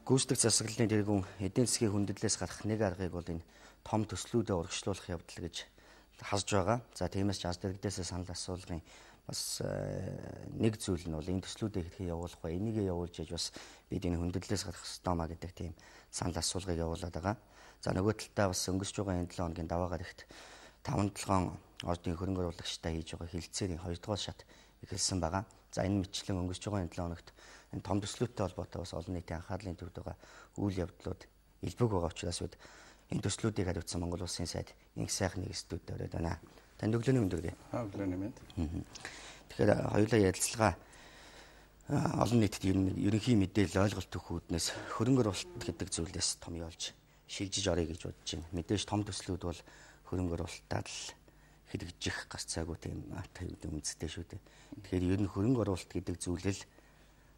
Гүйцэтгэх засаглалын тэргүүн эдийн засгийн хүндэтлээс гарах нэг аргыг бол энэ том төслүүдэд урагшлуулах явдал гэж харж байгаа. За тиймээс ч аз дэрэгдээсээ санал асуулгын бас нэг зүйл нь бол энэ төслүүдийг хэрхэн явуулах вэ? Энийгээ явуулж яж бас бид энэ хүндэтлээс гарах ёстой маа гэдэг тийм санал асуулгыг явуулаад байгаа. За нөгөө талдаа бас өнгөрч байгаа энэ 7 хоногийн даваагаар ихт 5-7 ордын хөрөнгө оруулагчтай хийж байгаа хилцээрийн 2 дугаар шат эхэлсэн байгаа. За энэ мэтчлэн өнгөрч байгаа энэ 7 хоногт энэ том төслүүдтэй холбоотой бас олон нийтийн анхаарлын төвд байгаа үйл явдлууд илбэг байгаа учраас бид энэ төслүүдийг хариуцсан Монгол Улсын сайд инх сайхан нэгслүүд өрөөд байна. Танд өглөөний мэнд өгье. Өглөөний мэнд. Тэгэхээр хоёулаа ярилцлага олон нийтэд ерөнхий мэдээлэл ойлголт өгөх үүднээс хөрөнгө оруулалт гэдэг зүйлээс том явж шилжиж орё гэж бодож байна. Мэдээж том төслүүд бол хөрөнгө оруулалтад л хэрэгжих гарцаагүй тийм үндэстэй шүү дээ. Тэгэхээр ер нь хөрөнгө оруулалт гэдэг зүйлэл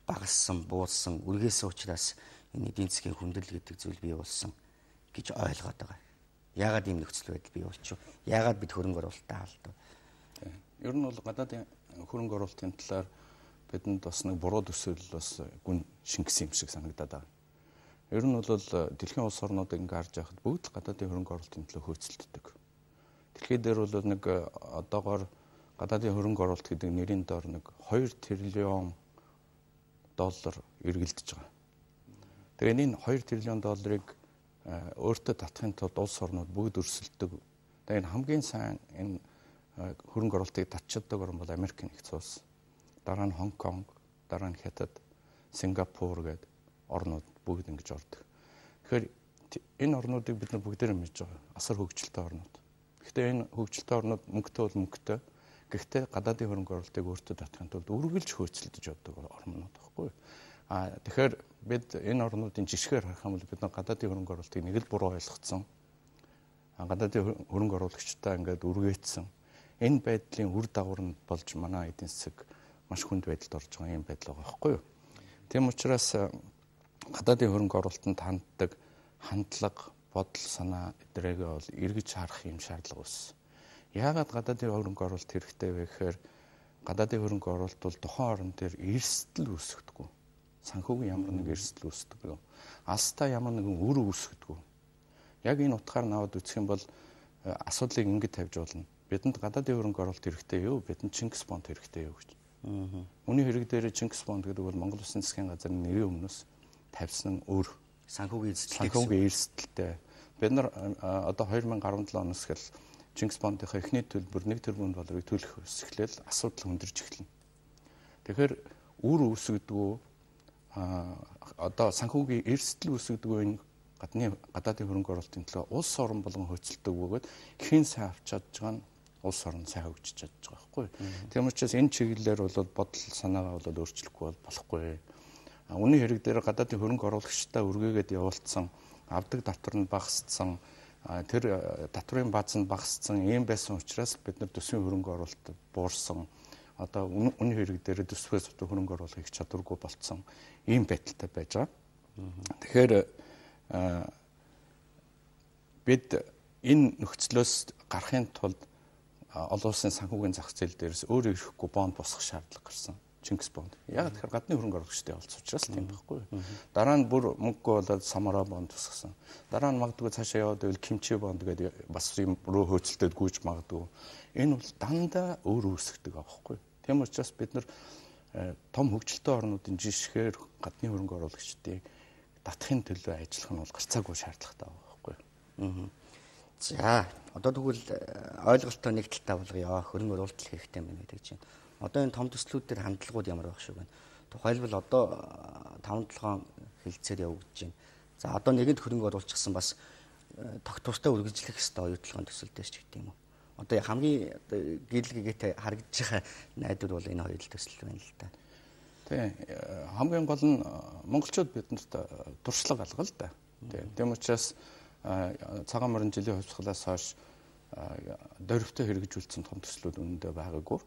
багассан, буурсан, үргээсэн учраас энэ эдийн засгийн хүндэл гэдэг зүйл бий болсон гэж ойлгоод байгаа. Яагаад ийм нөхцөл байдал бий болчих вэ? Яагаад бид хөрөнгө оруулалтаа алдав? Ер нь бол гадаадын хөрөнгө оруулалтын талаар бидэнд бас нэг буруу төсөөлөл бас гүн шингэсэн юм шиг санагдаад байна. Ер нь бол дэлхийн улс орнууд ингээ харж байхад бүгд гадаадын хөрөнгө оруулалтын төлөө хөөцөлддөг. Дэлхийд дээр бол нэг одоогоор гадаадын хөрөнгө оруулалт гэдэг нэрийн доор нэг 2 тэрлион доллар эргэлдэж байгаа. Тэгээд энэ 2 тэрлион долларыг өөртөө татахын тулд улс орнууд бүгд өрсөлдөг. Тэгээд энэ хамгийн сайн энэ хөрөнгө оруулалтыг татчихдаг орн бол Америк нэгдсэн улс. Дараа нь Хонконг, дараа нь Хятад, Сингапур гээд орнууд бүгд ингэж ордог. Тэгэхээр энэ орнуудыг бид нар бүгдээрээ мэдж байгаа. Асар хөгжилтэй орнууд. Гэхдээ энэ хөгжилтэй орнууд мөнгөтэй бол мөнгөтэй. Гэхдээ гадаадын хөрөнгө оруулалтыг өөртөө татахын тулд үргэлж хөөцөлдөж явдаг орнууд байхгүй. Тэгэхээр бид энэ орнуудын жишгээр харах юм бол бид нар гадаадын хөрөнгө оруулалтыг нэг л буруу ойлгоцсон. Гадаадын хөрөнгө оруулагчтай ингээд үргээцсэн. Энэ байдлын үр дагавар нь болж манай эдийн засаг маш хүнд байдалд орж байгаа юм байдал байгаа байхгүй юу. Тийм учраас гадаадын хөрөнгө оруулалтанд ханддаг хандлага, бодол, санаа эдрэгээ бол эргэж харах юм шаардлага үүссэн. Яагаад гадаадын хөрөнгө оруулалт хэрэгтэй вэ гэхээр гадаадын хөрөнгө оруулалт бол тухайн орн дээр эрсдэл үүсгэдэг. Санхүүгийн ямар нэг эрсдэл үүсдэг. Алстаа ямар нэгэн үр үүсгэдэг. Яг энэ утгаар наваад үзэх юм бол асуудлыг ингэж тавьж болно. Бидэнд гадаадын хөрөнгө оруулалт хэрэгтэй юу? Бидэнд Чингис бонд хэрэгтэй юу гэж. Үүний хэрэг дээр Чингис бонд гэдэг бол Монгол Улсын засгийн газрын нэрийн өмнөөс тавьсан өр санхүүгийн эрсдэлтэй. Бид нар одоо 2017 оноос хэл Чингис бондынхаа эхний төлбөр 1 тэрбум долларыг төлөх эхлээл асуудал хүндэрж эхэлнэ. Тэгэхээр үр үүсгэдэг одоо санхүүгийн эрсдэл үүсгэдэг энэ гадаадын хөрөнгө оруулалтын төлөө улс орн болгон хөөцөлдөг бөгөөд хэн сайн авч чадж байгаа нь улс орн сайн хөгжиж чадж байгаа байхгүй. Тийм учраас энэ чиглэлээр бол бодол санаагаа бол өөрчлөхгүй болохгүй. Үүний хэрэг дээр гадаадын хөрөнгө оруулагчтай үргээгээд явуулсан авдаг татвар нь багассан, тэр татврын бааз нь багассан ийм байсан учраас бид нар төсвийн хөрөнгө оруулалт буурсан. Одоо үүний хэрэг дээр төсвөөс хөрөнгө оруулах их чадваргүй болцсон ийм байдалтай байж байгаа. Тэгэхээр бид энэ нөхцлөөс гарахын тулд олон улсын санхүүгийн зах зээл дээрээс өөрөө ирэхгүй бонд босгох шаардлага гарсан. Чингис бонд. Яг тэгэхээр гадны хөрөнгө оруулагчтай олцсон учраас тийм байхгүй. Дараа нь бүр мөнгөгүй болоод Самара бонд босгосон. Дараа нь магадгүй цаашаа яваад байвал Кимчи бонд гэдэг бас юм руу хөөцөлтөд гүйж магадгүй. Энэ бол дандаа өөр үүсгдэг байхгүй. Тийм учраас бид нар том хөгжилтэй орнуудын жишгээр гадны хөрөнгө оруулагчдыг татахын төлөө ажиллах нь бол гарцаагүй шаардлагатай байгаа байхгүй. За одоо тэгвэл ойлголтоо нэг талтай болгоё. Хөрөнгө оруулалт хэрэгтэй байна гэдэг чинь. Одоо энэ том төслүүд дээр хандлагууд ямар байх шиг байна. Тухайлбал одоо 5-7 хилцээр явагдаж байна. За одоо нэгэнд хөрөнгө оруулчихсан бас тогтвортой үргэлжлэх ёстой оюутлогын төсөлтэй ч гэдэг юм уу. Одоо хамгийн гэрэлгээтэй харагдаж байгаа найдвар бол энэ хоёр төсөл байна л да. Тийм. Хамгийн гол нь монголчууд бидэнд туршлага алга л да. Тийм учраас цагаан морин жилийн хувьсгалаас хойш дөрвтэй хэрэгжүүлсэн том төслүүд үнэндээ байгаагүй.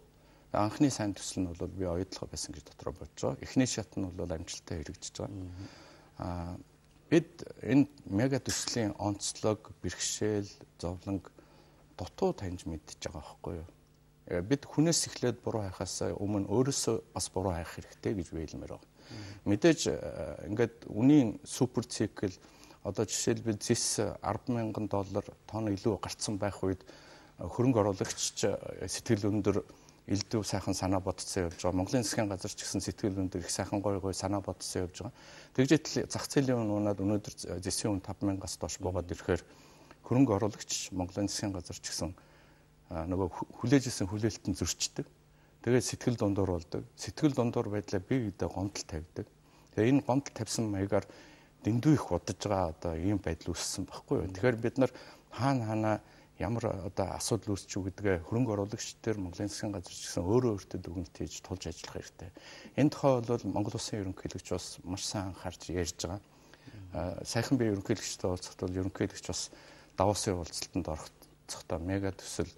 Анхны сайн төсөл нь бол би оюутлага байсан гэж дотроо бодож байгаа. Эхний шат нь бол амжилттай хэрэгжиж байгаа. Бид энэ мега төслийн онцлог, бэрхшээл, зовлонг дутуу таньж мэдж байгаа байхгүй юу? Бид хүнээс эхлээд буруу хайхаас өмнө өөрөөсөө бас буруу хайх хэрэгтэй гэж биелмээр байна. Мэдээж ингээд үнийн супер цикл одоо жишээлбэл зис $10,000 тонн илүү гарцсан байх үед хөрөнгө оруулагч сэтгэл өндөр элдв сайхан санаа бодцсон явж байгаа. Монголын засгийн газар ч гэсэн сэтгэл өндөр их сайхан гой санаа бодцсон явж байгаа. Тэгжээтэл зах зээлийн үн унаад өнөөдөр зэсийн үн 5,000-аас доош буугаад ирэхээр хөрөнгө оруулагч Монголын засгийн газар ч гэсэн нөгөө хүлээж исэн хүлээлтэн зөрчдөг. Тэгээд сэтгэл дундуур болдог. Сэтгэл дундуур байдлаа бие биедээ гомдол тавьдаг. Тэгээд энэ гомдол тавьсан маягаар дэндүү их удаж байгаа одоо ийм байдал үүссэн байхгүй юу. Тэгэхээр бид нар хаана ямар одоо асуудал үүсч үү гэдгээ хөрөнгө оруулагч төр Монголын засгийн газар ч гэсэн өөртөө дүгнэлт хийж тулж ажиллах хэрэгтэй. Энэ тухай бол Монгол Улсын ерөнхийлөгч бас маш сайн анхаарч ярьж байгаа. Сайхан би ерөнхийлөгчтэй уулзахад бол ерөнхийлөгч бас Давосын уулзалтанд оролцохдоо мега төсөл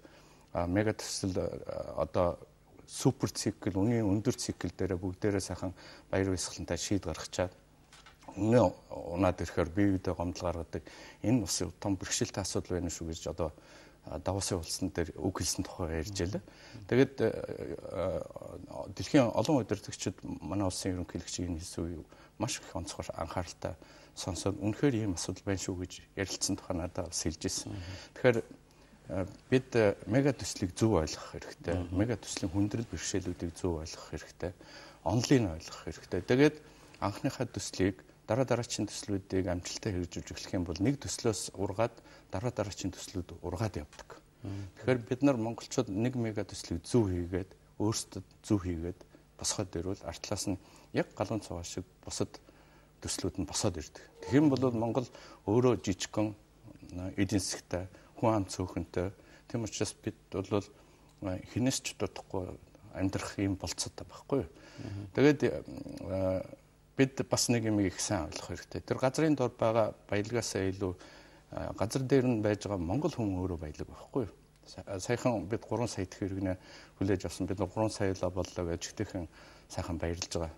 одоо супер цикл, үнийн өндөр цикл дээр бүгдээрээ сайхан баяр баясгалантай шийд гаргачаад үнэ унаад ирэхээр бие биедээ гомдол гаргадаг. Энэ бас том бэрхшээлтэй асуудал байна шүү гэж одоо Давосын уулзсан дээр үг хэлсэн тухай ярьж байлаа. Тэгээд дэлхийн олон удирдагчид манай улсын ерөнхийлөгчийн хэлсэн үе маш их онцгой анхааралтай сонсоод үнэхээр ийм асуудал байна шүү гэж ярилцсан тухай надад бас хэлж ирсэн. Тэгэхээр бид мега төслийг зөв ойлгох хэрэгтэй. Мега төслийн хүндрэл бэрхшээлүүдийг зөв ойлгох хэрэгтэй. Онлыг ойлгох хэрэгтэй. Тэгээд анхныхаа төслийг дараагийн төслүүдийг амжилттай хэрэгжүүлж эхлэх юм бол нэг төслөөс ургаад дараагийн төслүүд ургаад явдаг. Тэгэхээр бид нар монголчууд нэг мега төслийг зөв хийгээд өөрсдөд зөв хийгээд босгоод ирвэл артлаас нь яг галуун цаваа шиг бусад төслүүд нь босоод ирдэг. Тэгэх юм бол Монгол өөрөө жижигхэн эдийн засгтай хүн ам цөөхөнтэй. Тийм учраас бид бол хинээс ч дутхгүй амьдрах юм болцоотой байхгүй юу. Тэгээд бид бас нэг юм их сайн ойлгох хэрэгтэй. Тэр газрын дор байгаа баялгаасаа илүү газар дээр нь байж байгаа монгол хүн өөрөө баялаг байхгүй юу. Саяхан бид 3 сая төгрөг хүлээж авсан. Бид 3 саяла боллоо гэж ихтэйхэн сайхан баярлж байгаа.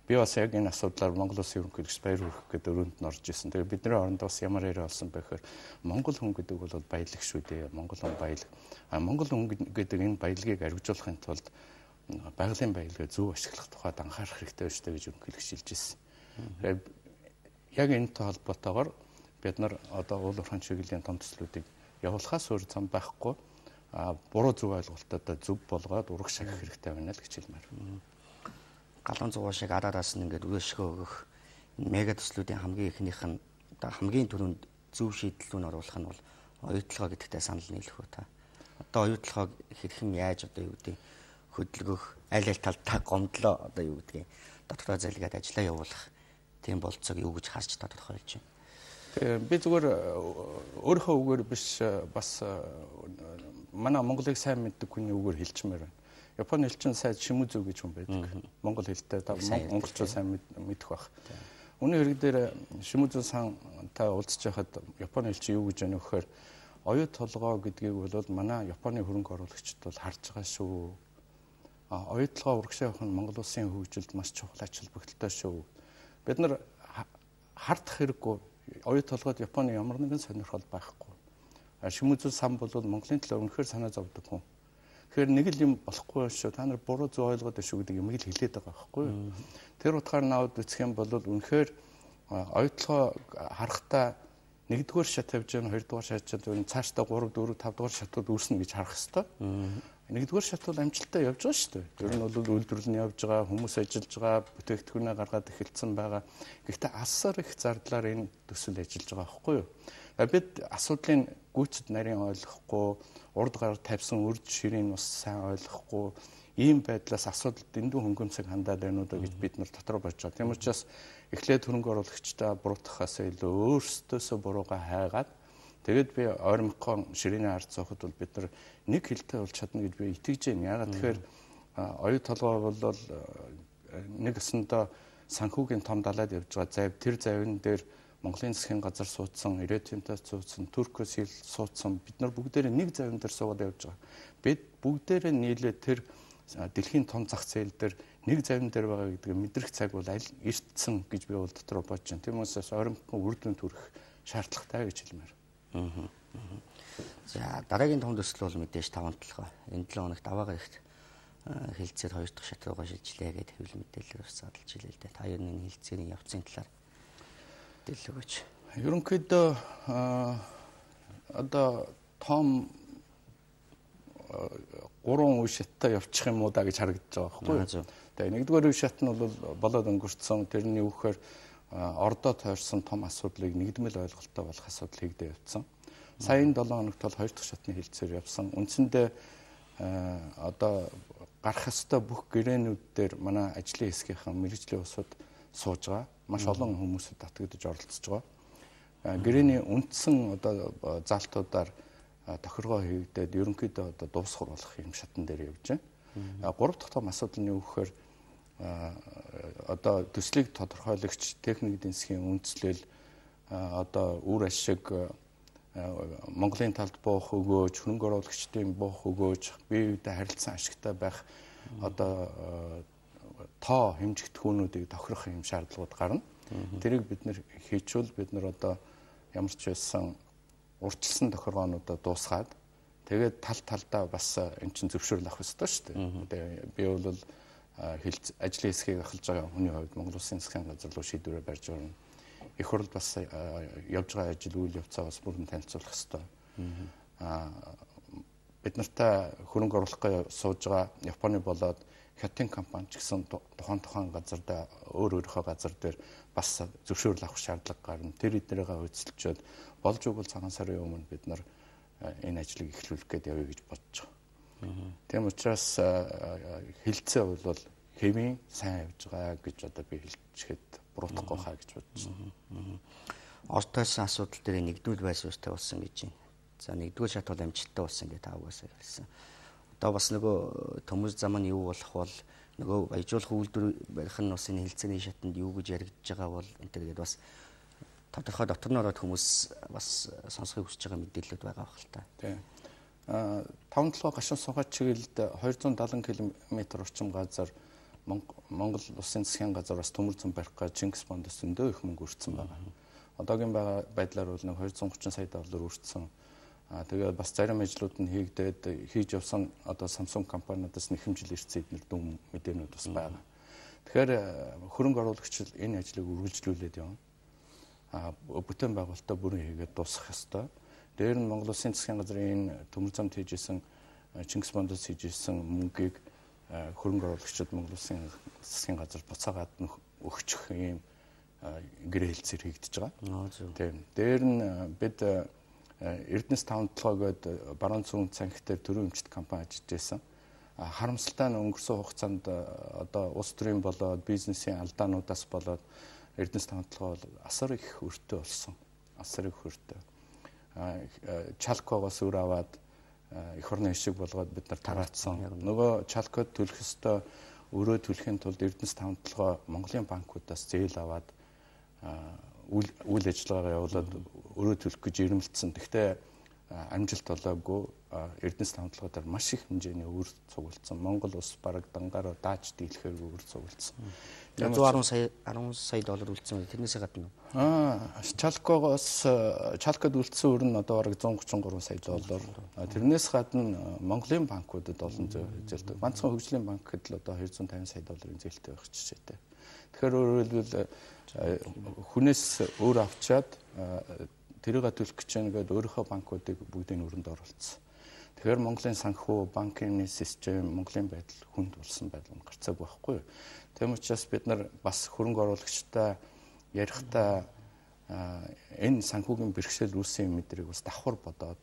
Би бас яг энэ асуудлаар Монгол Улсын ерөнхийлөгч баяр хүргэх гэдэг өрөөнд нь орж исэн. Тэгээ бидний оронд бас ямар яриа болсон байхээр монгол хүн гэдэг бол баялаг шүү дээ. Монгол хүн баялаг. Монгол хүн гэдэг энэ баялагийг арвижуулахын тулд байгалийн баялагаа зөв ашиглах тухайд анхаарах хэрэгтэй шүү дээ гэж ерөнхийлөгч хэлж ирсэн. Яг энэтэй холбоотойгоор бид нар одоо уул уурхайн чиглэлийн том төслүүдийг явуулахаас өөр зам байхгүй буруу зөв ойлголтуудаа зөв болгоод ураг шахах хэрэгтэй байна л гэж хэлмээр. Галуун цуваа шиг адараас нь ингээд үешгөө өгөх мега төслүүдийн хамгийн ихнийх нь одоо хамгийн түрүүнд зөв шийдэлүүн оруулах нь бол оюутлогоо гэдэгтээ санал нийлэх үү та. Одоо оюутлогоог хэрхэн яаж одоо юу гэдэг хөдөлгөх аль талдаа гомдлоо одоо юу гэдгийг дотроо залгаад ажиллаа явуулах тийм болцоог юу гэж харж тодорхойлж байна. Би зүгээр өөрийнхөө үгээр биш бас манай Монголыг сайн мэддэг хүний үгээр хэлчмээр байна. Японы элчин сайд Шимүзү гэж хүн байдаг. Монгол хэлтэй монголчууд сайн мэдэх байх. Үүний хэрэг дээр Шимүзү сантай уулзж байхад Японы элчин юу гэж байна вэ гэхээр оюу толгоо гэдгийг бол манай Японы хөрөнгө оруулагчид бол харж байгаа шүү. Оюу толгоо урагшаа явах нь Монгол улсын хөгжилд маш чухал ач холбогдолтой шүү. Бид нар хардах хэрэггүй. Оюу толгойд Японы ямар нэгэн сонирхол байхгүй. Шимүзү сан бол Монголын төлөө үнэхээр санаа зовдөг хүн. Тэгэхээр нэг л юм болохгүй шүү. Та нар буруу зөв ойлгоод шүү гэдэг юм ил хэлээд байгаа байхгүй юу? Тэр утгаар навд үсэх юм бол үнэхээр оюутлогоо харахтаа 1-р шат тавьж байгаа, 2-р шат тавьж цаашдаа 3, 4, 5-р шатууд үүснэ гэж харах хэвээр. 1-р шат бол амжилттай явж байгаа шүү дээ. Ер нь бол үйлдвэрлэл нь явж байгаа, хүмүүс ажиллаж байгаа, бүтээгдэхүүнээ гаргаад эхэлсэн байгаа. Гэхдээ асар их зардлаар энэ төсөл ажиллаж байгаа байхгүй юу? Бид асуудлын гүйцэд нарийн ойлгохгүй, урд гар тавьсан үрд ширийн бас сайн ойлгохгүй, ийм байдлаас асуудалд дэндүү хөнгөмсөг хандаад байна уу гэж бид нар дотор бодож байгаа. Тийм учраас эхлээд хөрөнгө оруулагчдаа буруутгахаас илүү өөрсдөөсөө буруугаа хайгаад тэгээд би ойрмхон ширээний ард зоохот бол бид нар нэг хэлтэй болж чадна гэж би итгэж байна. Яагаад тэгэхээр оюу толгой бол нэг өсөндөө санхүүгийн том далайд явж байгаа завь, тэр завин дээр Монголын засгийн газар суудсан, Ирээдүйнтэй суудсан, Туркос хил суудсан бид нар бүгдээрээ нэг завин дээр суугаад явж байгаа. Бид бүгдээрээ нийлээд тэр дэлхийн том зах зээл дээр нэг завин дээр байгаа гэдгийг мэдрэх цаг бол аль эртсэн гэж би бол дотроо бодож байна. Тийм учраас ойрмхон үр дүнд хүрэх шаардлагатай гэж хэлмээр. За дараагийн том төсөл бол мэдээж 5 толгой. Энэ 7 хоногт аваа гарагт хилцээд 2 дахь шат руугаа шилжлээ гэдэг хэвлэл мэдээлэл бас задлж илээ л дээ. Та ер нь хилцээний явцын талаар мэдээлэл өгөөч. Ерөнхийдөө одоо том 3 үе шаттай явчих юм уу да гэж харагдаж байгаа байхгүй. Тэгээ нэгдүгээр үе шат нь бол болоод өнгөрцөн тэрний үхээр ордоо тойрсон том асуудлыг нэгдмэл ойлголттой болох асуудал хийгдээ явцсан. Саяны 7 хоногт бол 2 дахь шатны хилцээр явсан. Үндсэндээ одоо гарах ёстой бүх гэрээнүүд дээр манай ажлын хэсгийнхэн мэргэжлийн усуд сууж байгаа. Маш олон хүмүүсд татагдж оролцож байгаа. Гэрээний үндсэн одоо залтуудаар тохиргоо хийгдээд ерөнхийдөө одоо дуусгар болох юм шатн дээр явж байна. 3 дахь том асуудал нь юу гэхээр одоо төслийг тодорхойлагч техник эдийн засгийн үндэслэл одоо үр ашиг Монголын талд буух өгөөж, хөрөнгө оруулагчдын буух өгөөж, бие биедээ харилцан ашигтай байх одоо тоо хэмжигдэхүүнүүдийг тохирох юм шаардлагууд гарна. Тэрийг бид нэр хийчвэл бид нар одоо ямар ч байсан урьдчилсан тохиргоонуудаа дуусгаад тэгээд талдаа бас эн чинь зөвшөөрөл авах ёстой шүү дээ. Би бол ажлын хэсгийг ахалж байгаа хүний хувьд Монгол Улсын засгийн газар руу шийдвэрээ барьж орно. Их хурл бас явж байгаа ажил үйл явцаа бас бүрэн танилцуулах ёстой. Бид нартай хөрөнгө оруулахыг сууж байгаа Японы болоод Хятадын компани ч гэсэн тухайн газар өөрийнхөө газар дээр бас зөвшөөрөл авах шаардлага гарна. Тэр эднэрийгээ хөөцөлчөөд болж өгвөл цагаан сарын өмнө бид нар энэ ажлыг эхлүүлэх гээд явъя гэж бодож байгаа. Тийм учраас хилцээ бол хэвийн сайн явж байгаа гэж одоо би хэлчихэд буруутахгүй хаа гэж бодож байна. Орд тойрсон асуудал дээр нэгдвэл байсуустай болсон гэж байна. За нэгдүгээр шат бол амжилттай болсон гэж та угаасаа хэлсэн. Одоо бас нөгөө төмөс зам нь юу болох бол нөгөө баяжуулах үйлдвэр барих нь бас энэ хилцээний шатанд юу гэж яригдж байгаа бол энэ тэгээд бас тодорхой дотор нь ороод хүмүүс бас сонсохыг хүсэж байгаа мэдээлэлүүд байгаа байх л та. Тийм. 5-7 гашуун сухад чиглэлд 270 км орчим газар Монгол Улсын засгийн газар бас төмөр зам барих гэж Чингис бондоос зөндөө их мөнгө өртсөн байгаа. Одоогийн байдлаар бол нэг 230 сая доллар өртсөн. Тэгээд бас зарим ажлууд нь хийж явсан одоо Samsung компаниудаас нэхэмжил ирсэн эднэр дүн мэдээнүүд бас байгаа. Тэгэхээр хөрөнгө оруулагч энэ ажлыг үргэлжлүүлээд явна. Бүтээн байгуулалтаа бүрэн хийгээд дуусгах ёстой. Дээр нь Монгол Улсын засгийн газрын энэ төмөр замд хийжсэн Чингис бондоос хийжсэн мөнгийг хөрөнгө оруулагчид Монгол Улсын засгийн газар буцаагаад өгчих ийм гэрээ хэлцээр хийгдэж байгаа. Тийм. Дээр нь бид Эрдэнэс 57 гээд баруун зүүн цангих дээр төрийн өмчт компани ажиллаж байсан. Харамсалтай нь өнгөрсөн хугацаанд одоо улс төрийн болоод бизнесийн алдаануудаас болоод Эрдэнэс 57 бол асар их өртөө болсон. Асар их өртөө. Чалкогоос өр аваад их орны хишиг болгоод бид нар тараацсан. Нөгөө чалкод төлөх ёстой өрөө төлөхийн тулд Эрдэнэс 57 Монголын банкудаас зээл аваад үйл ажиллагаагаа явуулаад өрөө төлөх гэж ирмэлцсэн. Гэхдээ амжилт болоогүй. Эрдэнэс 57-аар маш их хэмжээний өр цугулсан. Монгол улс бараг дангаараа дааж дийлэхээр өр цугулсан. 10 сая доллар үлдсэн. Тэрнээсээ гадна. Чалкод үлдсэн өр нь одоо бараг 133 сая доллар. Тэрнээс гадна Монголын банкудад олон зээлтэй. Ганцхан хөгжлийн банкд л одоо 250 сая долларын зээлтэй байх жишээтэй. Тэгэхээр өөрөөр хэлбэл хүнээс өөр авчаад тэрийг төлөх гэж нэгээд өөрийнхөө банкуудыг бүгдийг өрөнд оруулсан. Тэгэхээр Монголын санхүү, банкны систем, Монголын байдал хүнд болсон байдал нь гарцааг байхгүй. Тийм учраас бид нар бас хөрөнгө оруулагчтай ярихдаа энэ санхүүгийн бэрхшээл үүссэн мэдрийг бас давхар бодоод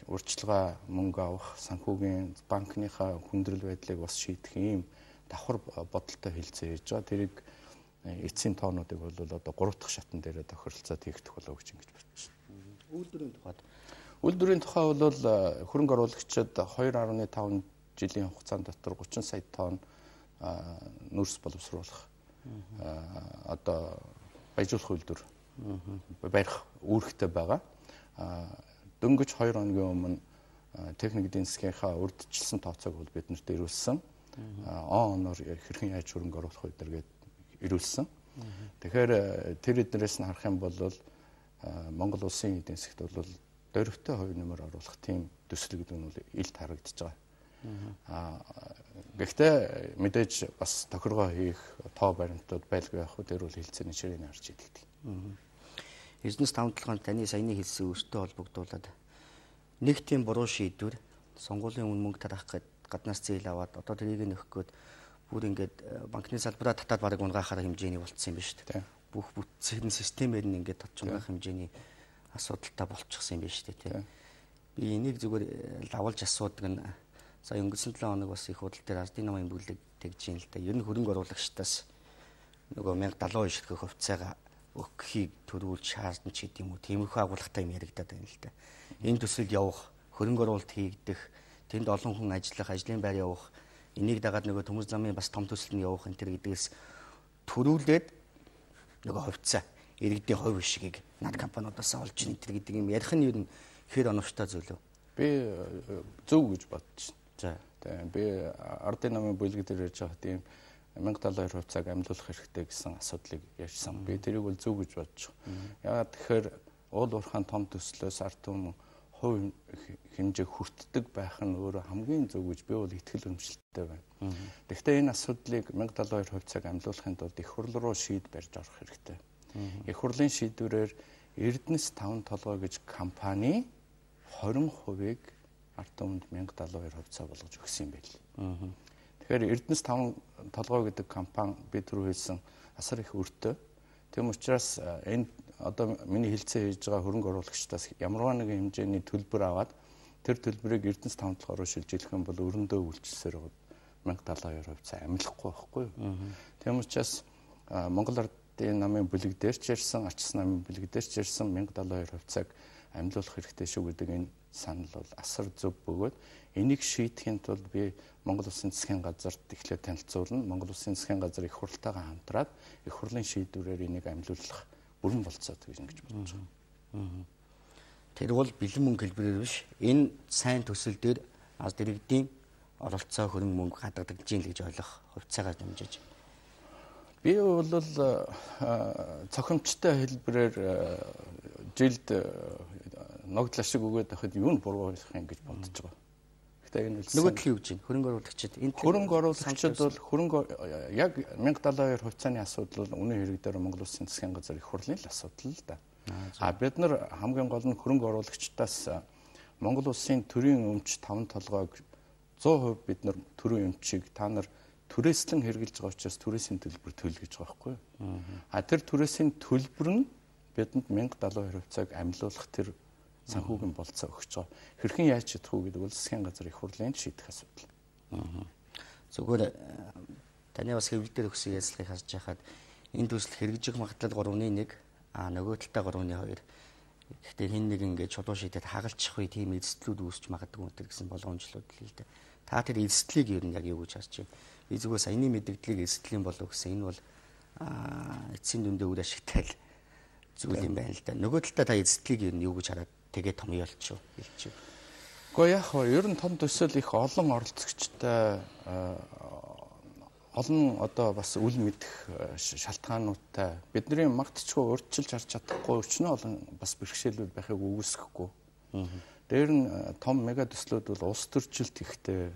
урьдчилгаа мөнгө авах, санхүүгийн банкныхаа хүндрэл байдлыг бас шийдэх ийм давхар бодолтой хэлцээ хийж байгаа. Тэрийг эцсийн тоонуудыг бол одоо 3 дахь шатн дээр тохиролцоод хийгдэх болов гэж ингэж бодож байна. Үйлдвэрийн тухай бол хөрөнгө оруулагчид 2.5 жилийн хугацаанд дотор 30 сая тонн нүүрс боловсруулах одоо баяжуулах үйлдвэр барих үүрэгтэй байгаа. Дөнгөж 2 хоногийн өмнө техник эдийн засгийнхаа урьдчилсан тооцоог бол бид нарт ирүүлсэн. Оноор хэрхэн яаж хөрөнгө оруулах вэ гэдэргээд ирүүлсэн. Тэгэхээр тэр эднэрээс нь харах юм бол Монгол Улсын эдийн засгт бол дөрвтэй хувь нэмэр оруулах тийм төсөл гэдэг нь ил харагдаж байгаа. Гэхдээ мэдээж бас тохиргоо хийх тоо баримтууд байлгүй явах дээр бол хилцээний ширээний орж идэг. Эрдэнэс тавталгаанд таны саяны хэлсэн өөртөө холбогдуулаад нэг тийм буруу шийдвэр сонгуулийн үн мөнгө тараах гээд гаднаас зээл аваад одоо тэрийг нөхөх гээд бүр ингээд банкны салбараа татаад бараг унгаахаар хэмжээний болцсон юм байна шүү дээ. Бүх бүтцийн системээр нь ингээд татчунгаах хэмжээний асуудалтай болчихсон юм байна шүү дээ. Би энийг зүгээр лавлж асуудаг нь сая өнгөрсөн 7 хоног бас их худал дээр ардын намын бүлэг тэгж юм л да. Ер нь хөрөнгө оруулагчдаас нөгөө 1070 иштгэх хувьцаагаа өгөхийг төрүүлж шаардсан ч гэдэм үү. Тиймэрхүү агуулгатай юм яригадаад байна л да. Энэ төсөлд явах, хөрөнгө оруулалт хийгдэх, тэнд олон хүн ажиллах, ажлын байр явах, энийг дагаад нөгөө төмөр замын бас том төсөл нь явах энэ төр гэдгээс төрүүлээд нөгөө хувьцаа иргэдийн хувь ишгийг над компаниудаас олж ийн тэр гэдэг юм ярих нь ер нь хэр оновчтой зүйл үү? Би зөв гэж бодож байна. За би ардын намын бүлэг дээр ярьж байгаа тийм 1072 хувьцааг амьлуулах хэрэгтэй гэсэн асуудлыг ярьсан. Би тэрийг бол зөв гэж бодож байна. Яагаад тэгэхээр уул уурхайн том төслөөс ард түмэн хувь хэмжээ хүртдэг байх нь өөрөө хамгийн зөв гэж би бол итгэл үнэмшилтэй байна. Гэхдээ энэ асуудлыг 1072 хувьцааг амьлуулахын тулд их хурл руу шийд барьж орох хэрэгтэй. Их хурлын шийдвэрээр Эрдэнэс таван толгой гэж компани 20%-ийг ард түмэнд 1072 хувьцаа болгож өгсөн юм байл. Тэгэхээр Эрдэнэс таван толгой гэдэг компани би түрүү хэлсэн асар их өртөө. Тэм учраас энэ одоо миний хэлцээ хийж байгаа хөрөнгө оруулагчдаас ямарваа нэгэн хэмжээний төлбөр аваад тэр төлбөрийг Эрдэнэс таван толгой руу шилжүүлэх юм бол өрөндөө үйлчлсээр 1072 хувьцаа амлахгүй байхгүй юу? Тэм учраас Монгол ардын намын бүлэг дээр ч ярьсан, Ачс намын бүлэг дээр ч ярьсан 1072 хувьцааг амьлуулах хэрэгтэй шүү гэдэг энэ санал бол асар зөв бөгөөд энийг шийдэхин тулд би Монгол Улсын засгийн газарт эхлээд танилцуулна. Монгол Улсын засгийн газар их хурлтайгаа хамтраад их хурлын шийдвэрээр энийг амьлуулах бүрэн болцоод гэж бодож байгаа. Тэр бол бэлэн мөнгө хэлбэрээр биш. Энэ сайн төсөл дээр аз дэргэдийн оролцоо хөрөнгө мөнгө хадгалж ийн л гэж ойлгох хувьцаагаар дамжиж. Би бол цохимжтой хэлбэрээр жилд ногдлоо шиг өгөөд байхад юу нь буруу байх юм гэж бодож байгаа. Гэхдээ энэ бол нөгөө төлөв гэж хөрөнгө оруулагчид хөрөнгө оруулагчид бол хөрөнгө яг 1072 хувьцааны асуудал бол үнэн хэрэг дээр Монгол Улсын засгийн газар их хурлын л асуудал л да. Бид нар хамгийн гол нь хөрөнгө оруулагчдаас Монгол Улсын төрийн өмч таван толгойг 100% бид нар төрийн өмчийг та нар түрээслэн хэрэгжилж байгаа учраас түрээсийн төлбөр төлөх гэж байгаа байхгүй юу? Тэр түрээсийн төлбөр нь бидэнд 1072 хувьцааг амьлуулах тэр санхүүгийн болцоо өгч байгаа. Хэрхэн яаж чадах уу гэдэг бол засгийн газар их хурлын шийдэх асуудал. Зүгээр таны бас хэвлэлээр өгсөн ярьцлагыг харж байхад энэ төсөл хэрэгжих магадлал 3.1 нөгөө талдаа 3.2. Гэхдээ хин нэг ингээд чулуу шийдээд хагалчих үе тийм эрсдлүүд үүсч магадгүй өнтер гэсэн боломжлууд л л дээ. Та тэр эрсдлийг ер нь яг юу гэж харж байна? Би зүгээр саяны мэдээллийг эрсдлийн болов гэсэн энэ бол эцсийн дүндээ үр ашигтай л зүйл юм байна л да. Нөгөө талдаа та эрсдлийг ер нь юу гэж хараад тэгээ томьёолч юу хэлчих. Гэхдээ яг ер нь том төсөл их олон оролцогчтой олон одоо бас үл мэдэх шалтгаануудтай бидний мартчгүй урьдчилж харж чадахгүй өчнөө олон бас бэрхшээлүүд байхыг үгүйсэхгүй. Дээр нь том мега төслүүд бол улс төрчлөлт ихтэй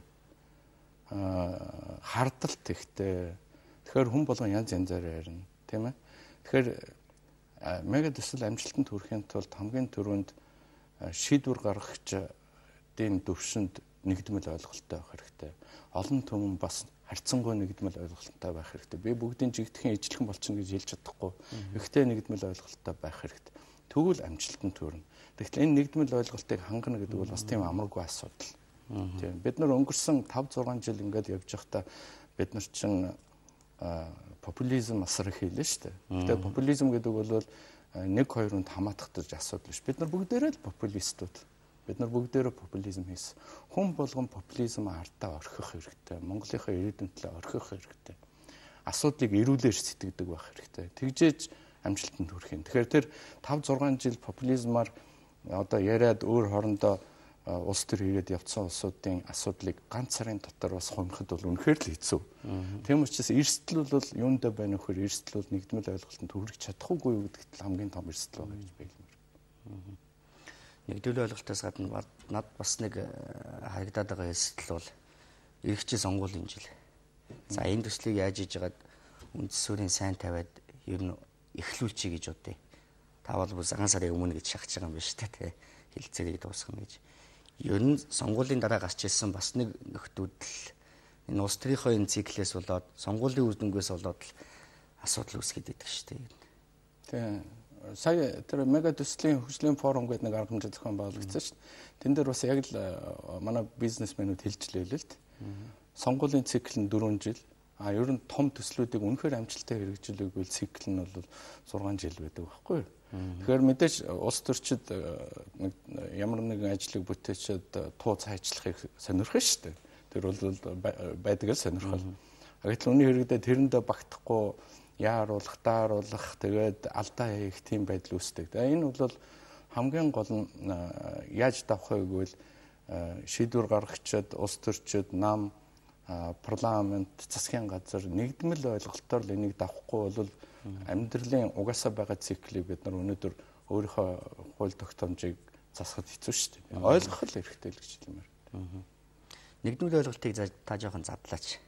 хардалт ихтэй. Тэгэхээр хүн болгон янз янзаар ярина, тийм ээ. Тэгэхээр мега төсөл амжилтанд хүрэхин тулд хамгийн түрүүнд шийдвэр гаргагчдын төвшөнд нэгдмэл ойлголттой байх хэрэгтэй. Олон түмэн бас харьцангуй нэгдмэл ойлголттой байх хэрэгтэй. Би бүгдийн жигдэхэн ижлэхэн болчихно гэж хэлж чадахгүй. Ихтэй нэгдмэл ойлголттой байх хэрэгтэй. Тэгвэл амжилтанд хүрнэ. Тэгэхдээ энэ нэгдмэл ойлголтыг хангана гэдэг бол бас тийм амаргүй асуудал. Тийм. Бид нар өнгөрсөн 5-6 жил ингээд явж байхдаа бид нар чинь популизм асар их хийлээ шүү дээ. Гэтэ популизм гэдэг бол нэг хоёрынд хамаатагдаж асуудал биш. Бид нар бүгдээрээ л популистууд. Бид нар бүгдээрээ популизм хийсэн. Хүн болгон популизм артаа орхих хэрэгтэй. Монголынхаа ирээдүйн төлөө орхих хэрэгтэй. Асуудлыг эрүүлэр сэтгэдэг байх хэрэгтэй. Тэгжээж амжилтанд хүрэх юм. Тэгэхээр тэр 5-6 жил популизмаар одоо яриад өөр хоорондоо улс төр хийгээд явцсан улсуудын асуудлыг ганц сарын дотор бас хомиход бол үнэхээр л хэцүү. Тийм учраас эрсдэл бол юундаа байна вөхөр эрсдэл бол нэгдмэл ойлголтод хүрэх чадахгүй юу гэдэгт хамгийн том эрсдэл байна гэж байлмаар. Нэгдмэл ойлголтоос гадна над бас нэг харагдаад байгаа эрсдэл бол эрэгчийн сонгуулийн жил. За энэ төслийг яаж хийж яагаад үндэс суурийн сайн тавиад ер нь эхлүүлчихье гэж бодъё. Та бол цагаан сарын өмнө гэж шахаж байгаа юм байна шүү дээ, тэ. Хилцээрийг дуусгах гэж. Ер нь сонгуулийн дараа гарч ирсэн бас нэг нөхдүүд л энэ улс төрийнхөө энэ циклээс болоод сонгуулийн үр дүнгээс болоод л асуудал үүсгээд байдаг шүү дээ. Тийм. Сая тэр мега төслийн хөгжлийн форум гэдэг нэг арга хэмжээ зохион байгуулагдсан шүү дээ. Тэн дээр бас яг л манай бизнесмэнүүд хэлжлээ л дээ. Сонгуулийн цикл нь 4 жил. Ер нь том төслүүдийг үнэхээр амжилттай хэрэгжүүлэх үйл цикл нь бол 6 жил байдаг байхгүй юу? Тэгэхээр мэдээж улс төрчид ямар нэгэн ажлыг бүтээчихэд туу цайжлахыг сонирхно шүү дээ. Тэр бол байдаг л сонирхол. Гэтэл үүний хэрэгдээ тэрэндээ багтахгүй яаруулах, дааруулах, тэгээд алдаа хийх тийм байдал үүсдэг. Энэ бол хамгийн гол нь яаж давхыг гэвэл шийдвэр гаргагчид, улс төрчид, нам, парламент, засгийн газар нэгдмэл ойлголтоор л энийг давхгүй бол амьдралын угаасаа байгаа циклийг бид нар өнөөдөр өөрийнхөө хууль тогтоомжийг засахад хэцүү шүү дээ. Ойлгох л хэрэгтэй л гэж хэлмээр. Нэгдмэл ойлголтыг та жоохон задлаач.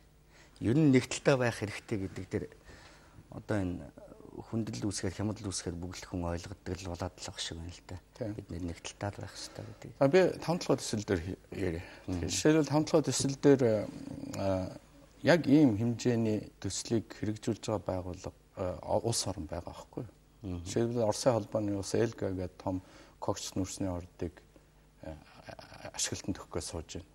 Ер нь нэгдэлтэй байх хэрэгтэй гэдэг дээр одоо энэ хүндэл үүсгээр, хямдл үүсгээр бүгд хүн ойлгодог л болоод л ах шиг байна л да. Бид нэгдэлтэй байх хэрэгтэй гэдэг. Би 5 толгой төсөл дээр яриа. Жишээлбэл 5 толгой төсөл дээр яг ийм хэмжээний төслийг хэрэгжүүлж байгаа байгууллага улс орн байгаа байхгүй юу? Жишээлбэл Оросын холбооны улс Элга гэдэг том кокс нүрсний ордыг ашиглалтанд өгөх гэж сууж байна.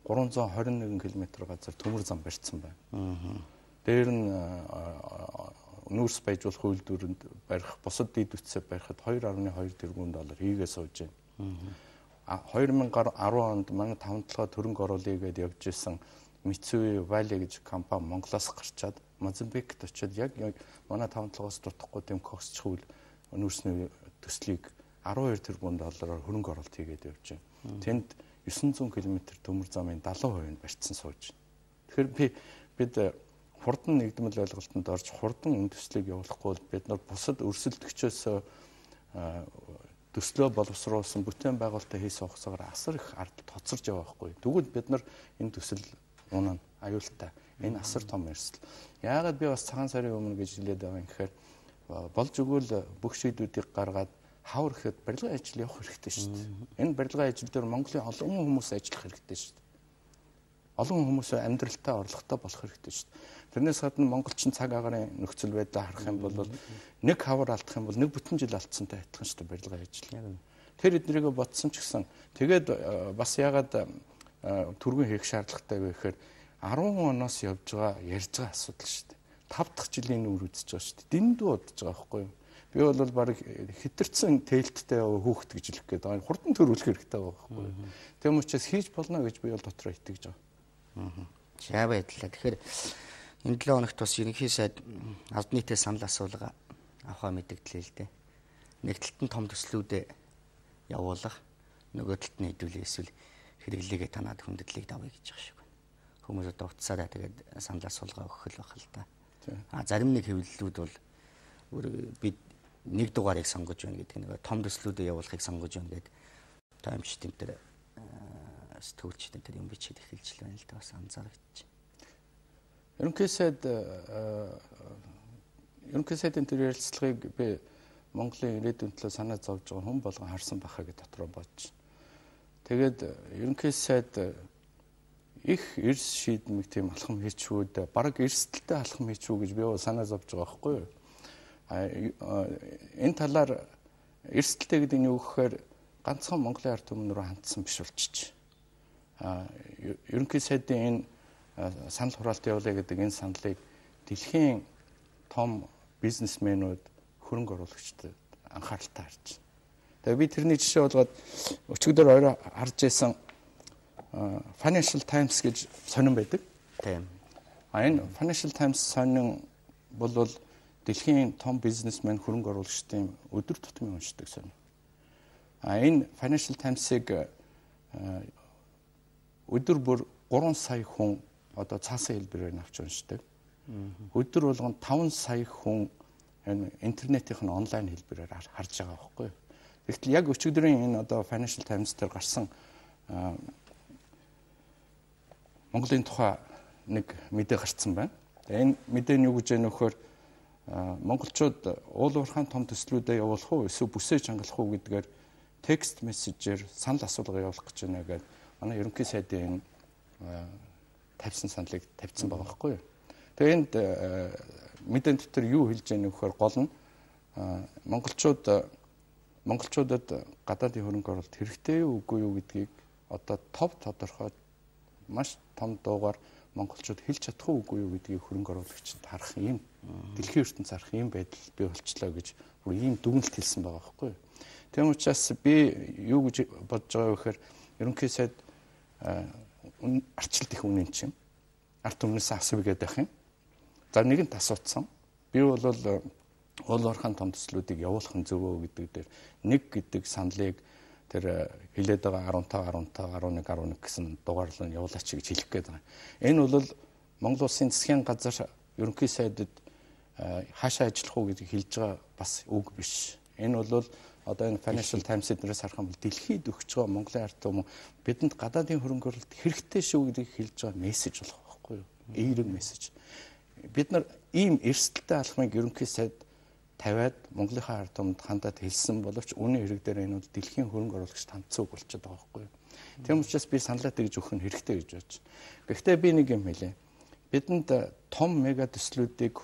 321 км газар төмөр зам барьсан байна. Дээр нь нүүрс баяжуулах үйлдвэрэнд барих, бусад дид үтсээ барихад 2.2 тэрбум доллар хийгээ сууж байна. 2010 онд манай 5 толгой төрөнг оруулъя гэдээ явж исэн Mitsui Valley гэж компани Монголоос гарчаад Мозамбикт очиод яг манай 5 толгоос дутахгүй тийм коксч хөл нүүрсний төслийг 12 тэрбум доллараар хөрөнгө оруулалт хийгээд явж байна. Тэнд 900 км төмөр замын 70% нь барьцсан сууж байна. Тэгэхээр бид хурдан нэгдмэл ойлголтод орж хурдан энэ төслийг явуулахгүй бол бид нар бусад өрсөлдөгчөөс төслөө боловсруулсан бүтээн байгуулалтаа хийсэн хугацаагаар асар их ардл тоцорж байгаа байхгүй. Тэгвэл бид нар энэ төсөл унаа аюултай. Энэ асар том эрсдэл. Яагаад би бас цагаан сарын өмнө гэж хэлээд байгаа юм гэхээр болж өгвөл бүх шийдвүүдийг гаргаад хавар ихэд барилгын ажил явах хэрэгтэй шүү дээ. Энэ барилгын ажил дээр Монголын олон хүмүүс ажиллах хэрэгтэй шүү дээ. Олон хүмүүс амьдралтай орлоготой болох хэрэгтэй шүү дээ. Тэрнээс гадна монголчин цаг агарын нөхцөл байдлаа харах юм бол нэг хавар алдах юм бол нэг бүтэн жил алдсантай адилхан шүү дээ барилгын ажил. Тэр эднэрийг бодсон ч гэсэн тэгээд бас ягаад түргэн хийх шаардлагатай вэ гэхээр 10 оноос явж байгаа ярьж байгаа асуудал шүү дээ. 5 дахь жилийн үр үзэж байгаа шүү дээ. Дэндүү удаж байгаа байхгүй юу? Би бол баг хитэрсэн тээлттэй хүүхэд гэж хэлэх гээд байгаа. Хурдан төрүүлэх хэрэгтэй байгаа байхгүй юу? Тийм учраас хийж болно гэж би бол дотроо итгэж байгаа. За баярлалаа. Тэгэхээр энэ 7 хоногт бас ерөнхий сайд алд нийтээ санал асуулга авахаа мэдгдлээ л дээ. Нэг талд нь том төслүүдэд явуулах, нөгөө талд нь хэдүүлээ эсвэл хэрэглээгээ танаад хүндэтлийг давъя гэж байгаа шиг байна. Хүмүүс одоо утсаараа тэгээд санал асуулга өгөх л байх л да. Зарим нэг хэвлэлүүд бол бид нэг дугаарыг сонгож байна гэдэг нэг том төслүүдэд явуулахыг сонгож байна гэдэг таймчтэн дээр сэтгүүлчдэн тэр юм бичиж эхэлж байна л да бас анзаарэгдэж. Ерөнхий сайдын тэр ярилцлагыг би Монголын ирээдүйн төлөө санаа зовж байгаа хүн болгон харсан бахаа гэж дотроо бодож. Тэгээд ерөнхий сайд их эрс шийдмэг тийм алхам хийчүүд бараг эрсдэлтэй алхам хийчүү гэж би санаа зовж байгаа байхгүй юу? Энэ талаар эрсдэлтэй гэдэг нь юу гэхээр ганцхан Монголын ард түмэн рүү хандсан биш болчих. Ерөнхий сайдын энэ санал хураалт явуулъя гэдэг энэ саналыг дэлхийн том бизнесмэнүүд хөрөнгө оруулагчдад анхааралтай харж байна. Тэгээ би тэрний жишээ болгоод өчигдөр орой харж байсан Financial Times гэж сонин байдаг. Тийм. Энэ Financial Times сонин бол дэлхийн том бизнесмен хөрөнгө оруулагчдын өдөр тутмын уншдаг сонин. Энэ Financial Times-ыг өдөр бүр 3 сая хүн одоо цаасан хэлбэрээр авч уншдаг. Өдөр болгон 5 сая хүн интернетийн онлайн хэлбэрээр харж байгаа байхгүй юу? Тэгтэл яг өчигдрийн энэ одоо Financial Times дээр гарсан Монголын тухай нэг мэдээ гарцсан байна. Энэ мэдээ нь юу гэж байна вөхөр монголчууд уул уурхайн том төслүүдэд явуулах уу эсвэл бүсээ чангалах уу гэдгээр текст мессежээр санал асуулга явуулах гэж байна гэдэг манай ерөнхий сайдын тавьсан саналыг тавьсан байгаа байхгүй юу. Тэгээ энд мэдэн дотор юу хэлж байгаа нөхөр гол нь монголчуудад гадаадын хөрөнгө оруулалт хэрэгтэй юу үгүй юу гэдгийг одоо тодорхой маш том дуугаар монголчууд хэлж чадах үгүй юу гэдгийг хөрөнгө оруулагчид харах юм дэлхийн ертөнц харах юм байдал бий болчлоо гэж бүр ийм дүгнэлт хэлсэн байгаа байхгүй юу. Тийм учраас би юу гэж бодож байгаа вэ гэхээр ерөнхий сайд арчилт их үнэн чинь арт өмнөөс асуугээд байх юм. За нэгэнт асууцсан. Би бол уул уурхайн том төслүүдийг явуулах нь зөв үү гэдэг дээр нэг гэдэг саналыг тэр хилээд байгаа 15 11 11 гэсэн дугаарлал нь явуулаач гэж хэлэх гээд байгаа. Энэ бол Монгол Улсын засгийн газар ерөнхий сайдад хаашаа ажиллах уу гэдгийг хэлж байгаа бас үг биш. Энэ бол одоо энэ Financial Times эднээс харах юм бол дэлхийд өгч байгаа Монголын ард түмэн бидэнд гадаадын хөрөнгө оруулалт хэрэгтэй шүү гэдгийг хэлж байгаа мессеж болох байхгүй юу? Эерэг мессеж. Бид нар ийм эрсдэлтэй алхмыг ерөнхий сайд тавиад Монголынхаа ард түмэнд хандаад хэлсэн боловч үүний хэрэг дээр энэ бол дэлхийн хөрөнгө оруулагч танцуг болчиход байгаа байхгүй юу? Тийм учраас би саналаа тэгж өгөх нь хэрэгтэй гэж бодож байна. Гэхдээ би нэг юм хэлээ. Бидэнд том мега төслүүдийг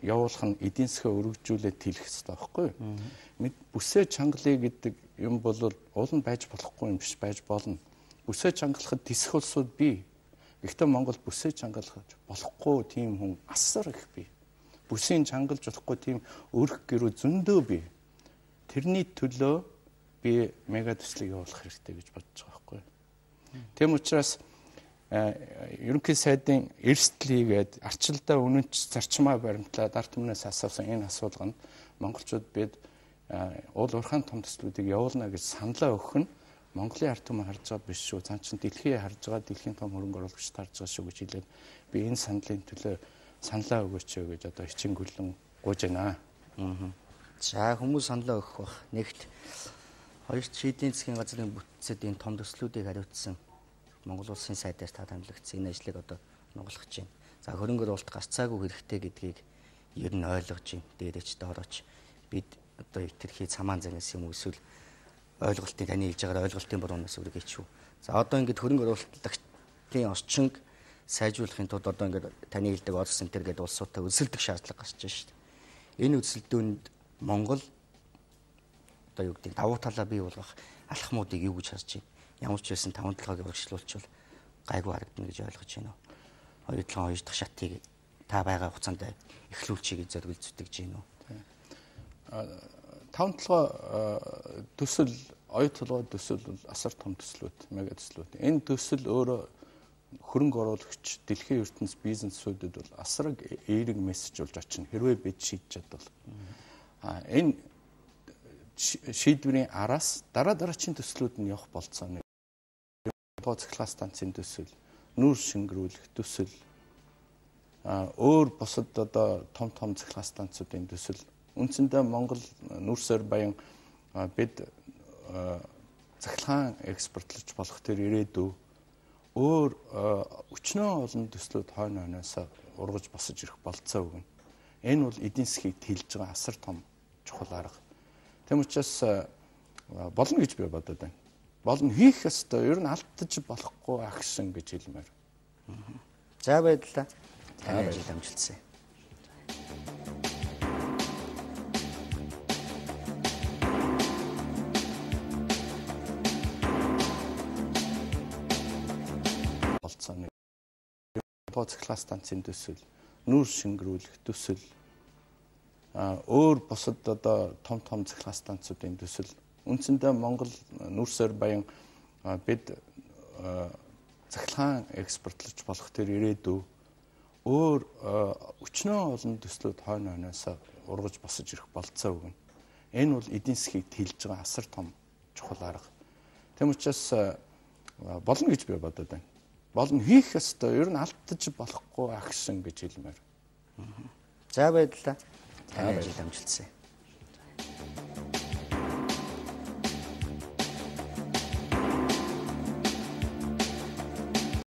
явуулах нь эдийн засгаа өргөжүүлээд тэлэх хэрэгтэй байхгүй юу? Бүсээ чангалыг гэдэг юм бол уул нь байж болохгүй юм биш, байж болно. Бүсээ чангалахад тисэх улсууд бий. Гэхдээ Монгол бүсээ чангалах болохгүй тийм хүн асар их бий. Бүсийн чангалж болохгүй тийм өрх гэрүү зөндөө бий. Тэрний төлөө би мега төслийг явуулах хэрэгтэй гэж бодож байгаа байхгүй юу? Тийм учраас ерөнхий сайдын эрсдлийгээд арчилдаа үнэнч зарчмаа баримтлаад ард түмнээс асуусан энэ асуулганд монголчууд бид уул уурхайн том төслүүдийг явуулна гэж саналаа өгөх нь Монголын ард түмэн харж байгаа биш шүү. Цаан чин дэлхий харж байгаа, дэлхийн том хөрөнгө оруулагчид харж байгаа шүү гэж хэлээд би энэ саналын төлөө саналаа өгөөч гэж одоо хичээнгүлэн гуйж байна. За хүмүүс саналаа өгөх бах. Нэгт хоёрт шийдлийн засгийн газрын бүтцэд энэ том төслүүдийг хариуцсан Монгол Улсын сайдаас та томилогдсон энэ ажлыг одоо нугалгаж байна. За хөрөнгө оруулалт гарцаагүй хэрэгтэй гэдгийг ер нь ойлгож байна. Дээрээч доорооч бид одоо итерхий цамаан зангаас юм эсвэл ойлголтын таны хэлж байгаа ойлголтын буруунаас үргэлж шүү. За одоо ингээд хөрөнгө оруулалтын орчинг сайжруулахын тулд одоо ингээд таны хэлдэг Орос энтер гэдэг улсуудаа өсөлдөх шаардлага гарч байна шүү дээ. Энэ өсөлдөөнд Монгол одоо юу гэдэг давуу талаа бий болгох алхмуудыг юу гэж харж байна? Ямар ч байсан 5-7-ыг урагшлуулчвал гайгүй харагдана гэж ойлгож байна уу? 2-2 дахь шатыг та байгаа хугацаанд эхлүүлчихье гэж зорилгоцдог байна уу? 5-7 төсөл, оюу толгой төсөл бол асар том төслүүд, мега төслүүд. Энэ төсөл өөрөө хөрөнгө оруулагч, дэлхийн ертөнц бизнесүүдэд бол асар эерэг мессеж болж очино. Хэрвээ бид шийдэж чадвал. Энэ шийдвэрийн араас дараагийн төслүүд нь явах болцоо нэг. Цахилгаан станцын төсөл, нүүр шингэрүүлэх төсөл, өөр бусад одоо том цахилгаан станцуудын төсөл. Үндсэндээ Монгол нүрсээр баян бид цахилгаан экспортлож болох тэр ирээдүй өөр өчнөө олон төслүүд хойноос ургаж босож ирэх болцоо өгнө. Энэ бол эдийн засгийг тэлж байгаа асар том чухал арга. Тэм учраас болно гэж би бодод байна. Болно хийх ёстой. Ер нь алдаж болохгүй агшин гэж хэлмээр. За баярлалаа. Таны ажил амжилтсан. Болцооны цахилгаан станцын төсөл, нүүр шингэрүүлэх төсөл, өөр бусад одоо том цахилгаан станцуудын төсөл. Үндсэндээ Монгол нүрсээр баян бид цахилгаан экспортлож болох тэр ирээдүй өөр өчнөө олон төслүүд хойноос ургаж босож ирэх болцоо өгнө. Энэ бол эдийн засгийг тэлж байгаа асар том чухал арга. Тэм учраас болно гэж би бодод байна. Болно хийх ёстой. Ер нь алдаж болохгүй агшин гэж хэлмээр. За баярлалаа. Таны ажил амжилтсан.